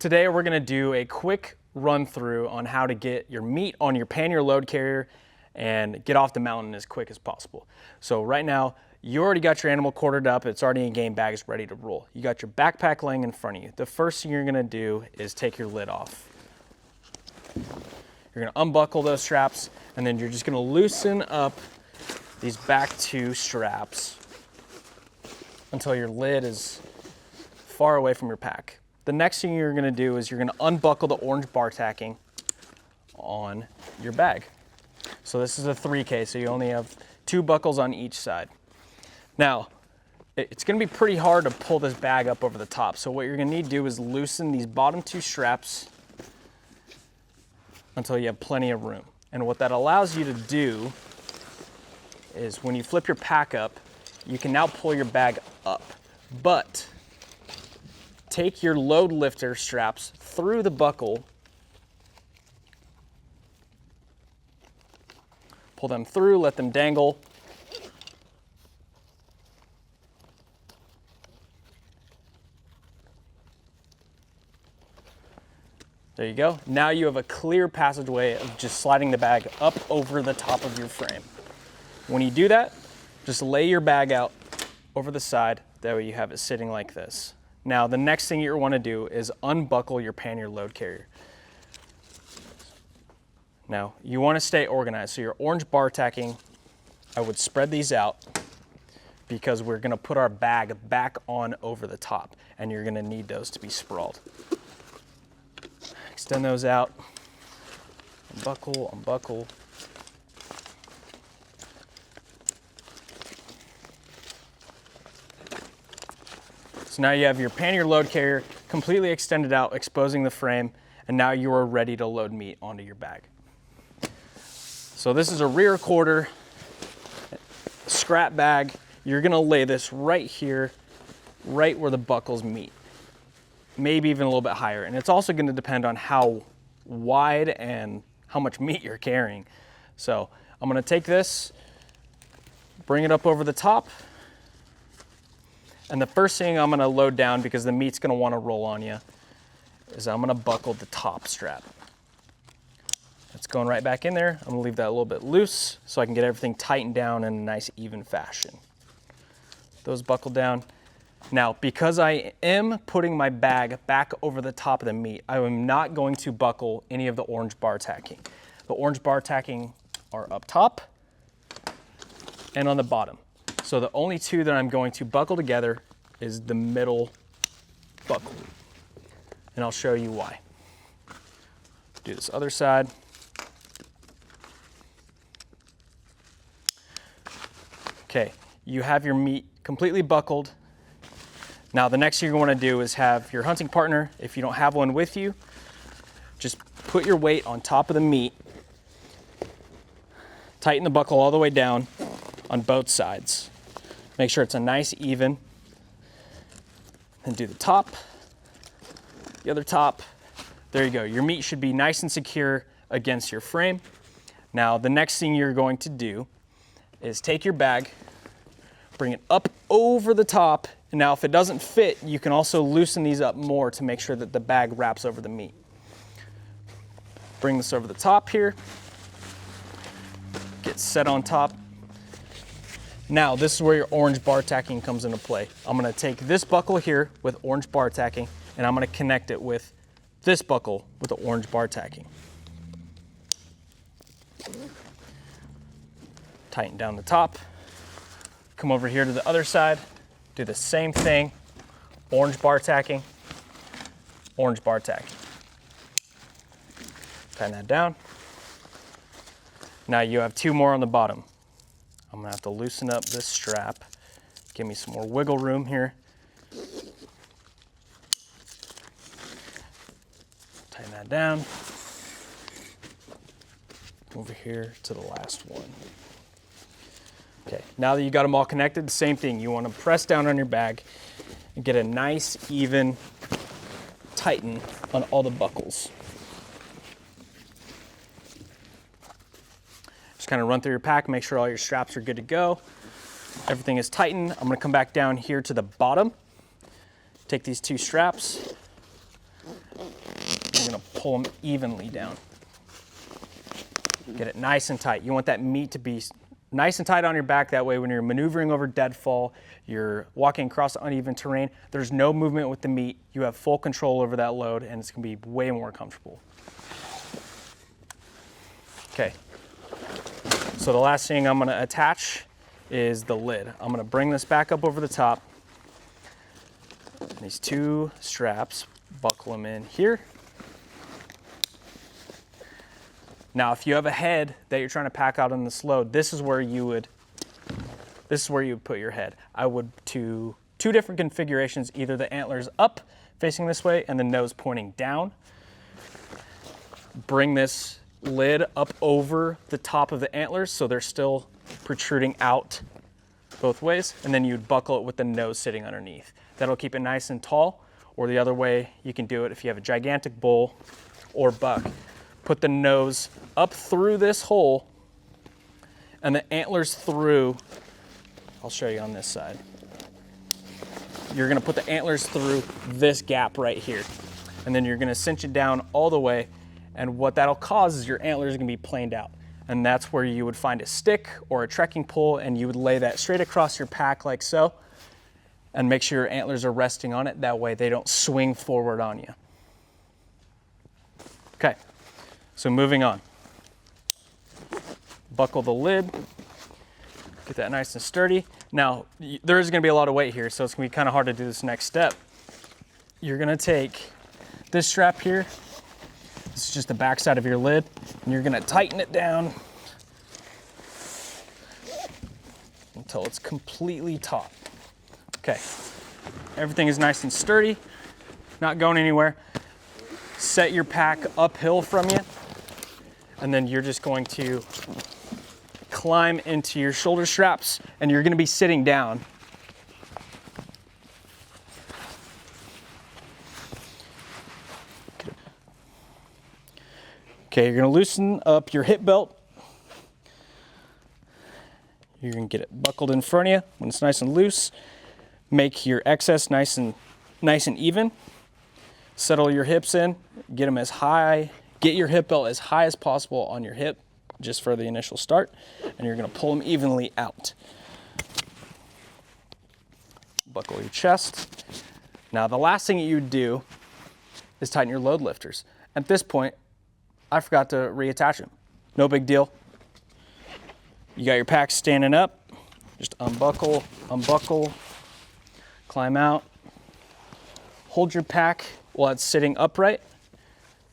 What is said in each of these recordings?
Today we're gonna do a quick run through on how to get your meat on your pannier load carrier and get off the mountain as quick as possible. So right now, you already got your animal quartered up, it's already in game bags, ready to roll. You got your backpack laying in front of you. The first thing you're gonna do is take your lid off. You're gonna unbuckle those straps, and then you're just gonna loosen up these back two straps until your lid is far away from your pack. The next thing you're gonna do is you're gonna unbuckle the orange bar tacking on your bag. So this is a 3K, so you only have 2 buckles on each side. Now, it's gonna be pretty hard to pull this bag up over the top. So what you're gonna need to do is loosen these bottom 2 straps until you have plenty of room. And what that allows you to do is when you flip your pack up, you can now pull your bag up. But take your load lifter straps through the buckle, pull them through, let them dangle. There you go. Now you have a clear passageway of just sliding the bag up over the top of your frame. When you do that, just lay your bag out over the side. That way you have it sitting like this. Now, the next thing you want to do is unbuckle your pannier load carrier. Now, you want to stay organized. So your orange bar tacking, I would spread these out because we're going to put our bag back on over the top, and you're going to need those to be sprawled. Extend those out, unbuckle, unbuckle. So now you have your pannier load carrier completely extended out, exposing the frame, and now you are ready to load meat onto your bag. So this is a rear quarter scrap bag. You're gonna lay this right here, right where the buckles meet, maybe even a little bit higher. And it's also gonna depend on how wide and how much meat you're carrying. So I'm gonna take this, bring it up over the top, and the first thing I'm gonna load down, because the meat's gonna wanna roll on you, is I'm gonna buckle the top strap. It's going right back in there. I'm gonna leave that a little bit loose so I can get everything tightened down in a nice even fashion. Those buckle down. Now, because I am putting my bag back over the top of the meat, I am not going to buckle any of the orange bar tacking. The orange bar tacking are up top and on the bottom. So the only 2 that I'm going to buckle together is the middle buckle. And I'll show you why. Do this other side. Okay, you have your meat completely buckled. Now the next thing you're gonna do is have your hunting partner, if you don't have one with you, just put your weight on top of the meat, tighten the buckle all the way down on both sides. Make sure it's a nice even, and do the top, the other top. There you go. Your meat should be nice and secure against your frame. Now, the next thing you're going to do is take your bag, bring it up over the top, and now if it doesn't fit, you can also loosen these up more to make sure that the bag wraps over the meat. Bring this over the top here, get set on top. Now, this is where your orange bar tacking comes into play. I'm gonna take this buckle here with orange bar tacking, and I'm gonna connect it with this buckle with the orange bar tacking. Tighten down the top. Come over here to the other side, do the same thing, orange bar tacking, orange bar tacking. Tighten that down. Now you have 2 more on the bottom. I'm gonna have to loosen up this strap. Give me some more wiggle room here. Tighten that down. Over here to the last one. Okay, now that you got them all connected, the same thing. You wanna press down on your bag and get a nice, even tighten on all the buckles. Just kind of run through your pack, make sure all your straps are good to go. Everything is tightened. I'm gonna come back down here to the bottom, take these 2 straps, You're gonna pull them evenly down. Get it nice and tight. You want that meat to be nice and tight on your back. That way when you're maneuvering over deadfall, you're walking across uneven terrain, there's no movement with the meat. You have full control over that load and it's gonna be way more comfortable. Okay, so the last thing I'm gonna attach is the lid. I'm gonna bring this back up over the top. These two straps, buckle them in here. Now, if you have a head that you're trying to pack out on this load, this is where you would put your head. I would do two different configurations, either the antlers up facing this way and the nose pointing down. Bring this lid up over the top of the antlers so they're still protruding out both ways, and then you'd buckle it with the nose sitting underneath. That'll keep it nice and tall, or the other way you can do it if you have a gigantic bull or buck. Put the nose up through this hole and the antlers through. I'll show you on this side. You're gonna put the antlers through this gap right here, and then you're gonna cinch it down all the way, and what that'll cause is your antlers are gonna be planed out, and that's where you would find a stick or a trekking pole, and you would lay that straight across your pack like so, and make sure your antlers are resting on it. That way they don't swing forward on you. Okay. So moving on, buckle the lid, get that nice and sturdy. Now, there is gonna be a lot of weight here, so it's gonna be kind of hard to do this next step. You're gonna take this strap here, this is just the back side of your lid, and you're gonna tighten it down until it's completely taut. Okay, everything is nice and sturdy, not going anywhere. Set your pack uphill from you, and then you're just going to climb into your shoulder straps, and you're gonna be sitting down. Okay, you're gonna loosen up your hip belt. You're gonna get it buckled in front of you when it's nice and loose. Make your excess nice and even. Settle your hips in, get them as high, get your hip belt as high as possible on your hip, just for the initial start, and you're gonna pull them evenly out. Buckle your chest. Now the last thing you do is tighten your load lifters. At this point, I forgot to reattach them. No big deal. You got your pack standing up, just unbuckle, climb out, hold your pack while it's sitting upright.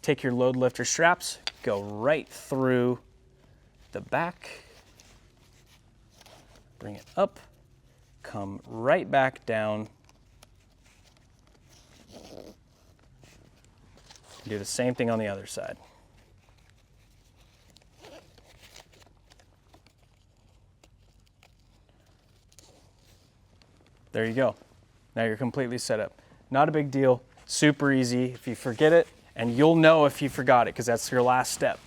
Take your load lifter straps, go right through the back, bring it up, come right back down. Do the same thing on the other side. There you go. Now you're completely set up. Not a big deal, super easy. If you forget it, and you'll know if you forgot it because that's your last step.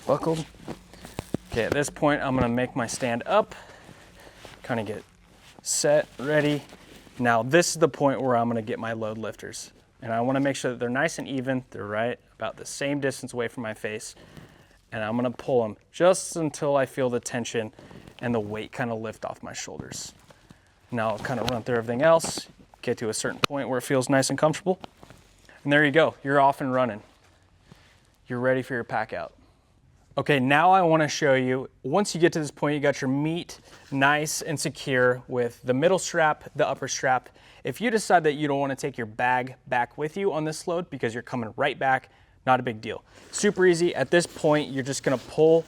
Buckled. Okay, at this point, I'm gonna make my stand up, kind of get set, ready. Now this is the point where I'm gonna get my load lifters. And I wanna make sure that they're nice and even. They're right about the same distance away from my face. And I'm gonna pull them just until I feel the tension and the weight kind of lift off my shoulders. Now I'll kind of run through everything else, get to a certain point where it feels nice and comfortable. And there you go, you're off and running. You're ready for your pack out. Okay, now I wanna show you, once you get to this point, you got your meat nice and secure with the middle strap, the upper strap. If you decide that you don't wanna take your bag back with you on this load because you're coming right back, not a big deal. Super easy. At this point, you're just gonna pull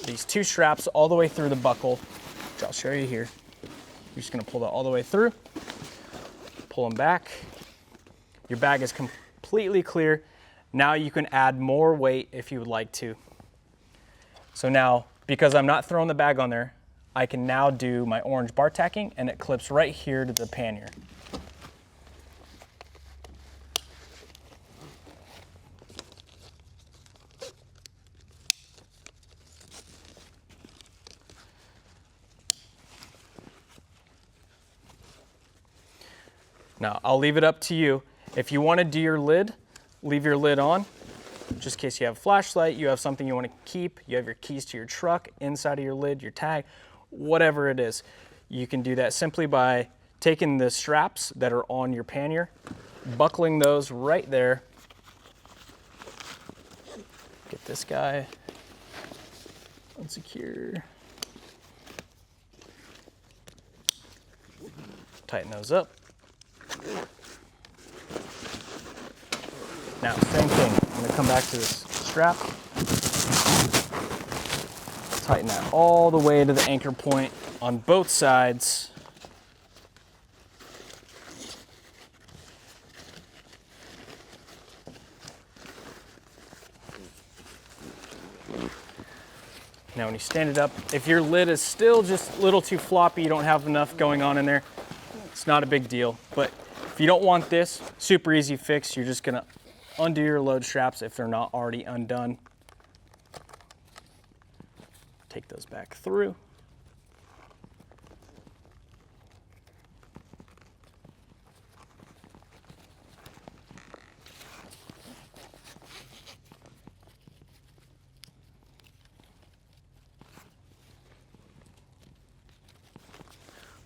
these two straps all the way through the buckle, which I'll show you here. You're just gonna pull that all the way through, pull them back. Your bag is completely clear. Now you can add more weight if you would like to. So now, because I'm not throwing the bag on there, I can now do my orange bar tacking, and it clips right here to the pannier. Now, I'll leave it up to you. If you want to do your lid, leave your lid on, just in case you have a flashlight, you have something you want to keep, you have your keys to your truck inside of your lid, your tag, whatever it is. You can do that simply by taking the straps that are on your pannier, buckling those right there. Get this guy unsecure. Tighten those up. Now, same thing. I'm gonna come back to this strap. Tighten that all the way to the anchor point on both sides. Now when you stand it up, if your lid is still just a little too floppy, you don't have enough going on in there, it's not a big deal. But if you don't want this, super easy fix. You're just gonna undo your load straps if they're not already undone. Take those back through.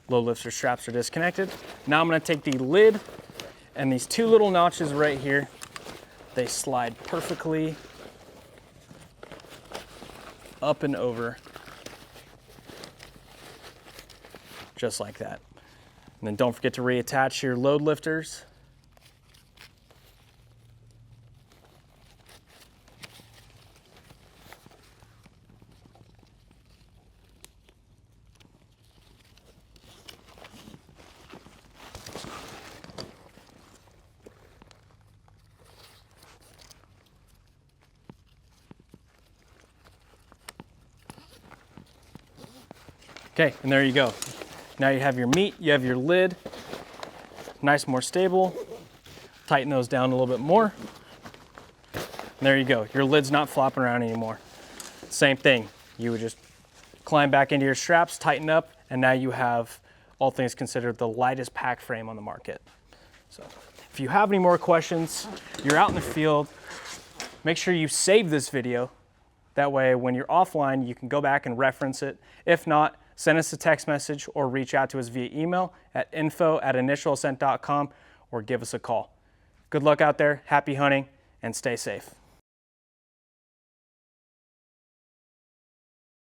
Load lifter straps are disconnected. Now I'm going to take the lid and these two little notches right here. They slide perfectly up and over, just like that. And then don't forget to reattach your load lifters. Okay, and there you go. Now you have your meat, you have your lid, nice, more stable. Tighten those down a little bit more. And there you go, your lid's not flopping around anymore. Same thing, you would just climb back into your straps, tighten up, and now you have, all things considered, the lightest pack frame on the market. So if you have any more questions, you're out in the field, make sure you save this video. That way, when you're offline, you can go back and reference it. If not, send us a text message or reach out to us via email at info@initialascent.com or give us a call. Good luck out there, happy hunting, and stay safe.